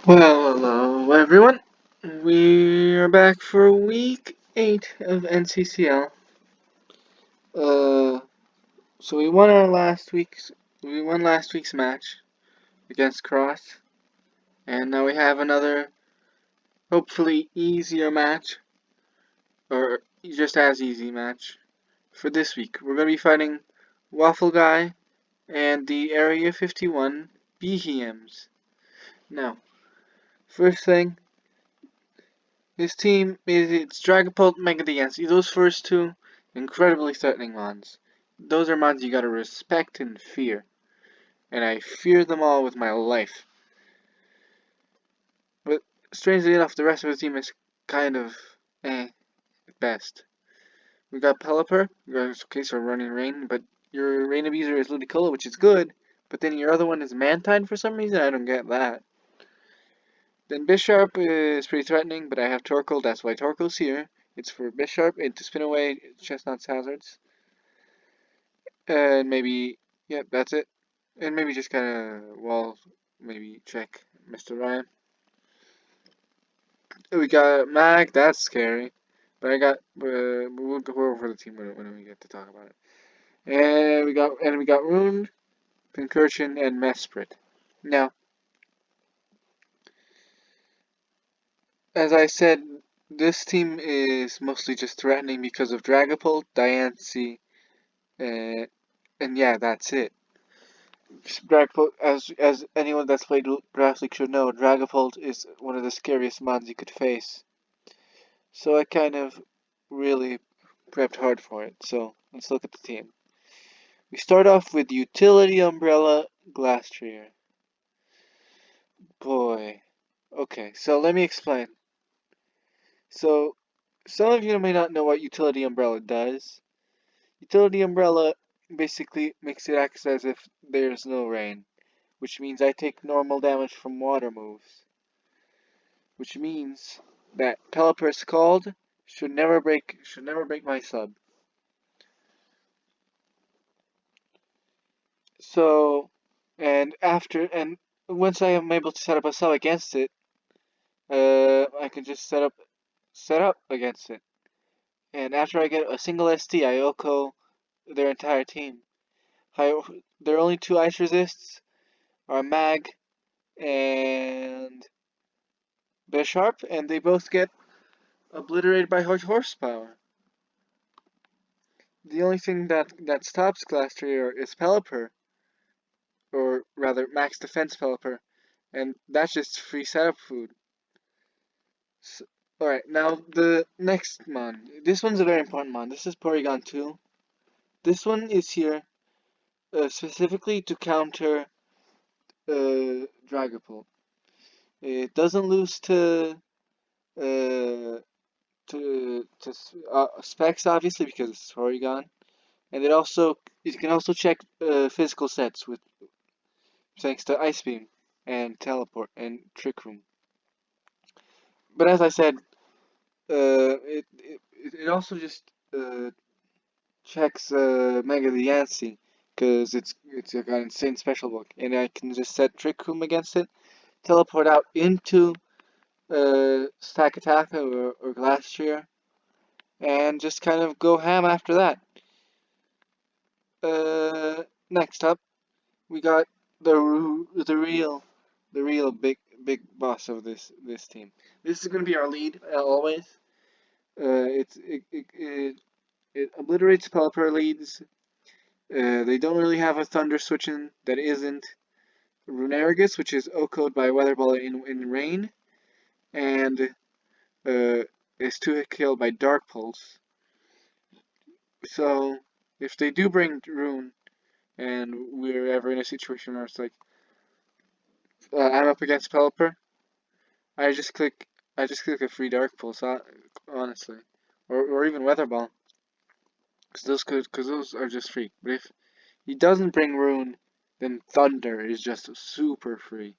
Well, hello everyone. We're back for week 8 of NCCL. Uh, so we won last week's match against Cross, and now we have another hopefully easier match, or just as easy match for this week. We're gonna be fighting WaffleGuy and the Area 51 Beheyems. Now, first thing, his team is its Dragapult Mega Diancie. Those first two, incredibly threatening mons. Those are mons you gotta respect and fear. And I fear them all with my life. But strangely enough, the rest of the team is kind of at best. We got Pelipper, okay, so running Rain, but your Rain abuser is Ludicolo, which is good, but then your other one is Mantine for some reason. I don't get that. Then Bisharp is pretty threatening, but I have Torkoal, that's why Torkoal's here. It's for Bisharp and to spin away Chestnut's hazards. And maybe, yep, that's it. And maybe just kind of maybe check Mr. Ryan. We got Mag, that's scary. But we'll go over the team when we get to talk about it. And we got Rune, Concursion, and Mesprit. Now, as I said, this team is mostly just threatening because of Dragapult, Diancie, uh, and yeah, that's it. Dragapult, as anyone that's played Grass League should know, Dragapult is one of the scariest mons you could face. So I kind of really prepped hard for it. So let's look at the team. We start off with Utility Umbrella Glastrier. Boy. Okay, so let me explain. So some of you may not know what Utility Umbrella does. Utility Umbrella basically makes it act as if there's no rain, which means I take normal damage from water moves. Which means that Pelipper Scald should never break my sub. So and once I am able to set up a sub against it, I can just set up against it. And after I get a single SD, I OHKO their entire team. I, their only two ice resists are Mag and Bisharp, and they both get obliterated by horsepower. The only thing that stops Glastrier is Pelipper, or rather max defense Pelipper, and that's just free setup food. So, alright, now the next mon. This one's a very important mon. This is Porygon 2. This one is here specifically to counter Dragapult. It doesn't lose uh, to specs obviously because it's Porygon, and it can also check physical sets with thanks to Ice Beam and Teleport and Trick Room. But as I said, it also just checks Mega the Yancy because it's got an insane special book, and I can just set Trick Room against it, teleport out into Stack Attack or Glastrier, and just kind of go ham after that. Next up, we got the real big boss of this team. This is gonna be our lead always. It obliterates Pelipper leads. They don't really have a Thunder switch-in that isn't Runerigus, which is OHKO'd by Weather Ball in Rain, and is 2-hit killed by Dark Pulse. So, if they do bring Rune, and we're ever in a situation where it's like, I'm up against Pelipper, I just click a free Dark Pulse, honestly. Or even Weather Ball. Because those are just free. But if he doesn't bring Rune, then Thunder is just super free.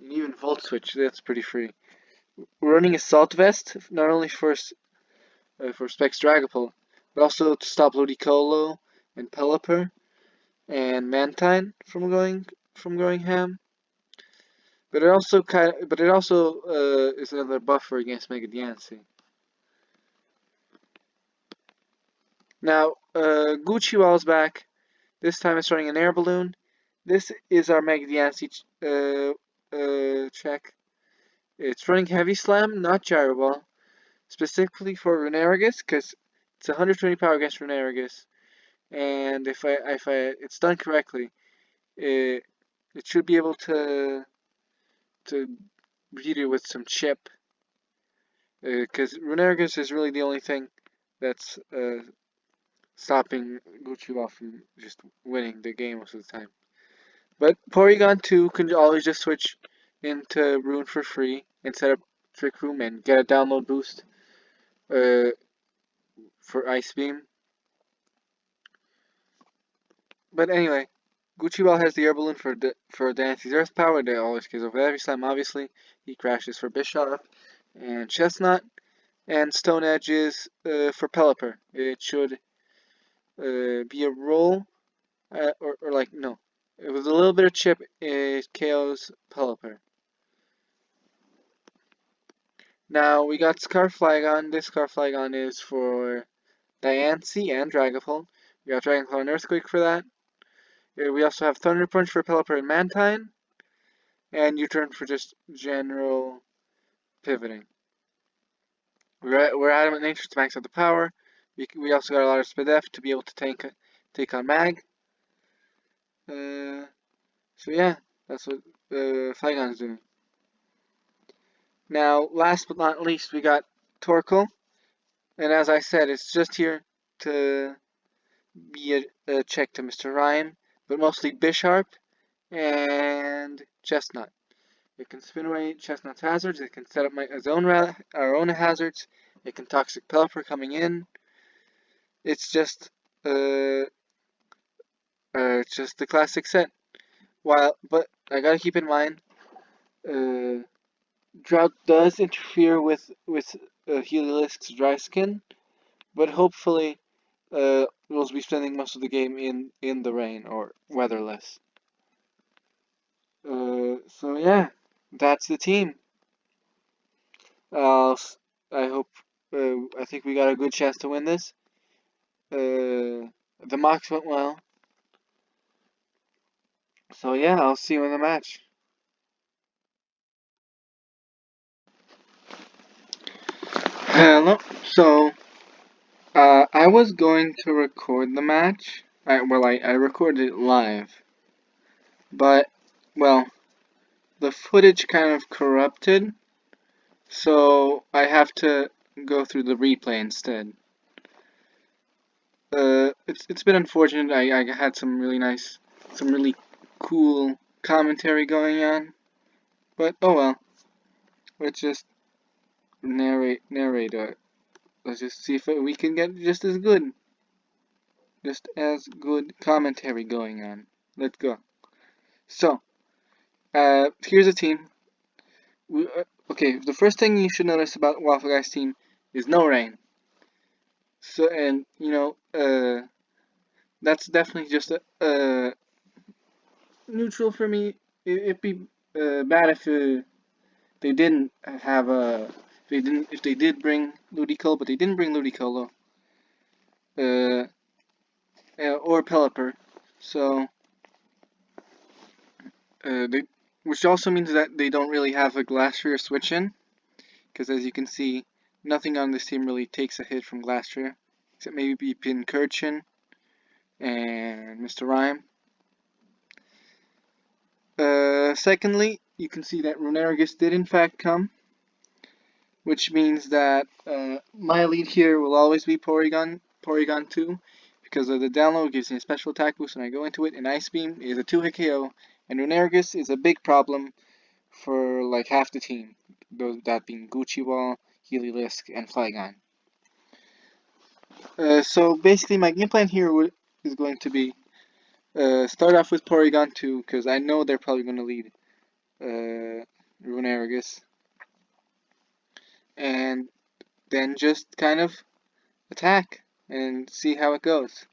And even Volt Switch, that's pretty free. We're running Assault Vest, not only for Specs Dragapult, but also to stop Ludicolo and Pelipper and Mantine from going ham. But it also is another buffer against Mega Diancie. Now, Gucci Wall's back. This time it's running an air balloon. This is our Mega Diancie check. It's running Heavy Slam, not Gyro Ball, specifically for Runerigus, because it's 120 power against Runerigus. And if it's done correctly, it it should be able to beat it with some chip. Because Runerigus is really the only thing that's stopping Gucci from just winning the game most of the time. But Porygon 2 can always just switch into Rune for free and set up Trick Room and get a download boost uh, for Ice Beam. But anyway, Gucci Ball has the air balloon for Dancy's Earth Power. That always gives over every time. Obviously, he crashes for Bishop and Chestnut, and Stone Edge is for Pelipper. It should be a roll, or like no, it was a little bit of chip. It KOs Pelipper. Now we got Scarf Flygon. This Scarf Flygon is for Diancie and Dragapult. We got Dragonclaw and Earthquake for that. We also have Thunder Punch for Pelipper and Mantine. And U-turn for just general pivoting. We're Adamant Nature to max out the power. We also got a lot of Spadef to be able to take on Mag. So yeah, that's what Flygon is doing. Now, last but not least, we got Torkoal. And as I said, it's just here to be a check to Mr. Rhyme, but mostly Bisharp and Chestnut. It can spin away Chestnut's hazards. It can set up our own hazards. It can Toxic Pelipper coming in. It's just the classic set. But I gotta keep in mind, Drought does interfere with Heliolisk's dry skin, but hopefully we'll be spending most of the game in the rain or weatherless. So yeah, that's the team. Uh, I hope. I think we got a good chance to win this. The mocks went well. So yeah, I'll see you in the match. Hello. So I was going to record the match. I recorded it live, but well, the footage kind of corrupted, so I have to go through the replay instead. It's been unfortunate. I had some really cool commentary going on, but oh well. Let's just narrate. Let's just see if we can get just as good commentary going on. Let's go. So, here's a team. Okay, the first thing you should notice about WaffleGuy's team is no rain. So, and that's definitely just a neutral for me. It'd be bad if they didn't have a. If they did bring Ludicolo, but they didn't bring Ludicolo. Or Pelipper. So, which also means that they don't really have a Glastrier switch in, because as you can see, nothing on this team really takes a hit from Glastrier, except maybe Pincurchin and Mr. Rhyme. Secondly, you can see that Runerigus did in fact come, which means that my lead here will always be Porygon 2, because of the download gives me a special attack boost when I go into it, and Ice Beam is a 2-hit KO, and Runerigus is a big problem for like half the team, that being Gucci Ball, Heliolisk, and Flygon. So basically my game plan here is going to be start off with Porygon 2, because I know they're probably going to lead Runerigus, and then just kind of attack and see how it goes.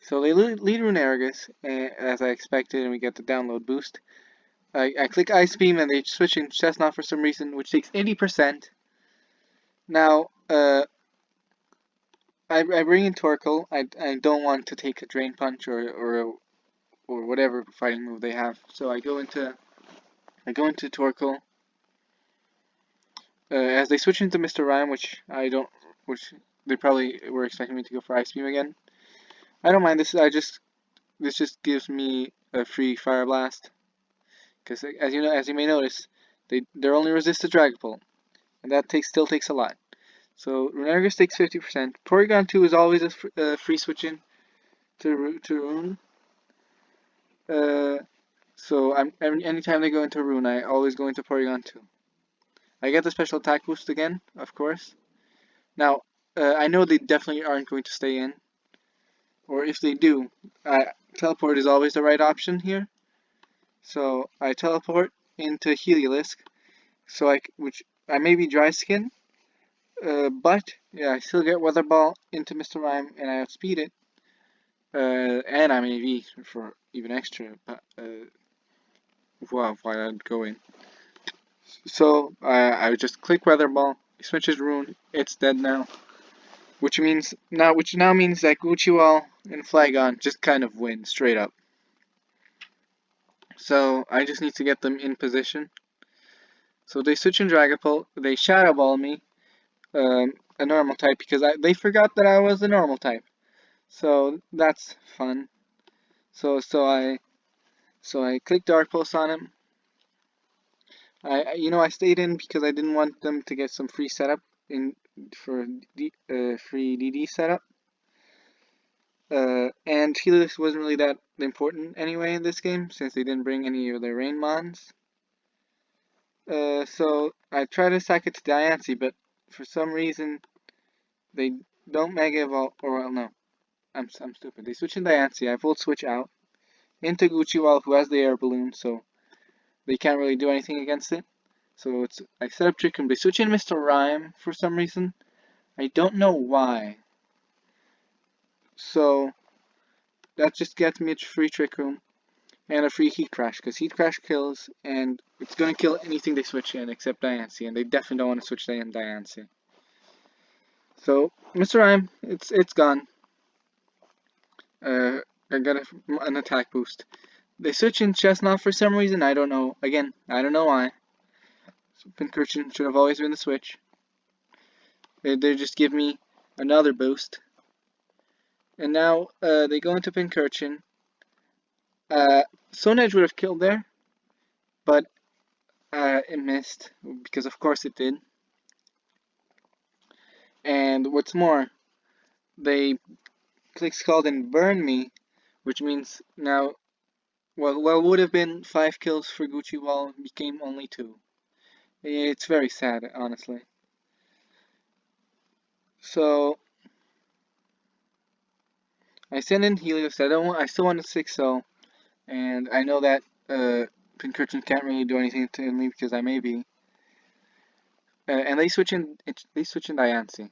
So they lead Runerigus, as I expected, and we get the download boost. I click Ice Beam, and they switch in Chestnut for some reason, which takes 80%. Now, I bring in Torkoal. I don't want to take a Drain Punch or whatever fighting move they have. So I go into Torkoal. As they switch into Mr. Rime, which they probably were expecting me to go for Ice Beam again. I don't mind this. This just gives me a free Fire Blast, because as you may notice, they're only resist to Dragon Ball, and that still takes a lot. So Runerigus takes 50%. Porygon 2 is always a free switch in to Rune. So anytime they go into Rune, I always go into Porygon 2. I get the special attack boost again, of course. Now, I know they definitely aren't going to stay in, or if they do, teleport is always the right option here. So I teleport into Heliolisk, which I may be dry skin, but yeah, I still get Weather Ball into Mr. Rime, and I outspeed it, and I'm AV for even extra. Wow, why not go in? So I would just click Weather Ball, switches Rune, it's dead now. Which now means that Gucciwall and Flygon just kind of win straight up. So I just need to get them in position. So they switch in Dragapult, they Shadow Ball me, a normal type, because they forgot that I was a normal type. So that's fun. So I click Dark Pulse on him. I stayed in because I didn't want them to get some free setup for free DD setup. And Helios wasn't really that important anyway in this game, since they didn't bring any of their rain mons. So I tried to sack it to Diancie, but for some reason they don't Mega Evolve, or well, no, I'm stupid. They switch in Diancie. I Volt Switch out into Gucciwall, who has the air balloon, so they can't really do anything against it. So I set up Trick Room. They switch in Mr. Rime for some reason. I don't know why. So that just gets me a free Trick Room and a free Heat Crash, because Heat Crash kills, and it's going to kill anything they switch in except Diancie, and they definitely don't want to switch in Diancie. So Mr. Rime, it's gone. I got an attack boost. They switch in Chestnut for some reason. I don't know. Again, I don't know why. So Pincurchin should have always been the switch. They just give me another boost. And now they go into Pincurchin. Stone Edge would have killed there, but it missed, because of course it did. And what's more, they click Scald and burn me, which means now, well, would have been 5 kills for Gucciwall, became only 2. It's very sad, honestly. So I send in Helios. I still want a 6-0, and I know that Pincurchin can't really do anything to me because I may be. And they switch in Diancie.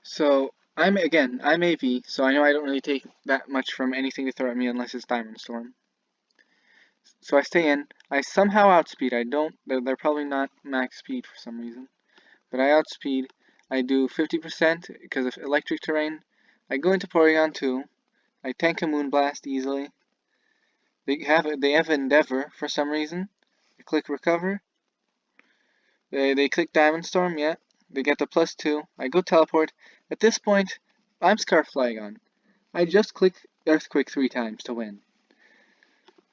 So I'm AV, so I know I don't really take that much from anything they throw at me unless it's Diamond Storm. So I stay in. I somehow outspeed. They're probably not max speed for some reason, but I outspeed. I do 50% because of electric terrain. I go into Porygon 2. I tank a Moonblast easily. They have Endeavor for some reason. I click Recover. They click Diamond Storm, yeah. They get the +2. I go Teleport. At this point, I'm Scarf Flygon. I just click Earthquake 3 times to win.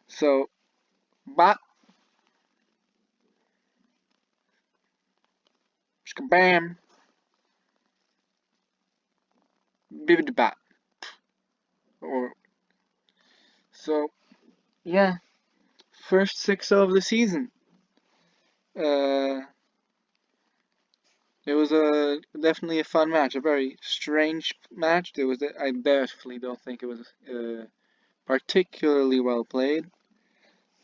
So, bop. Bam. Bibbidi-bop. So, yeah. First 6-0 of the season. It was definitely a fun match, a very strange match. I definitely don't think it was particularly well played,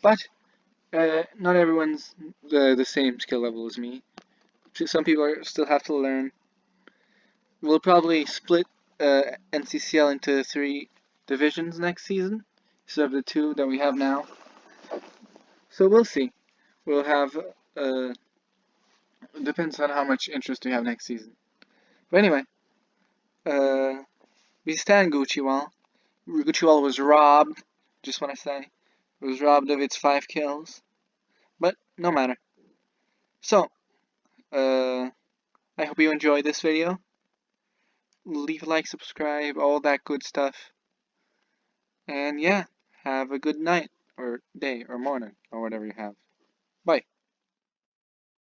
but not everyone's the same skill level as me. Some people still have to learn. We'll probably split NCCL into 3 divisions next season instead of the 2 that we have now. So we'll see. We'll have, it depends on how much interest we have next season. But anyway, we stand Gucci Wall. Gucci Wall was robbed, just want to say. It was robbed of its 5 kills. But no matter. So, I hope you enjoyed this video. Leave a like, subscribe, all that good stuff. And yeah, have a good night, or day, or morning, or whatever you have. Bye.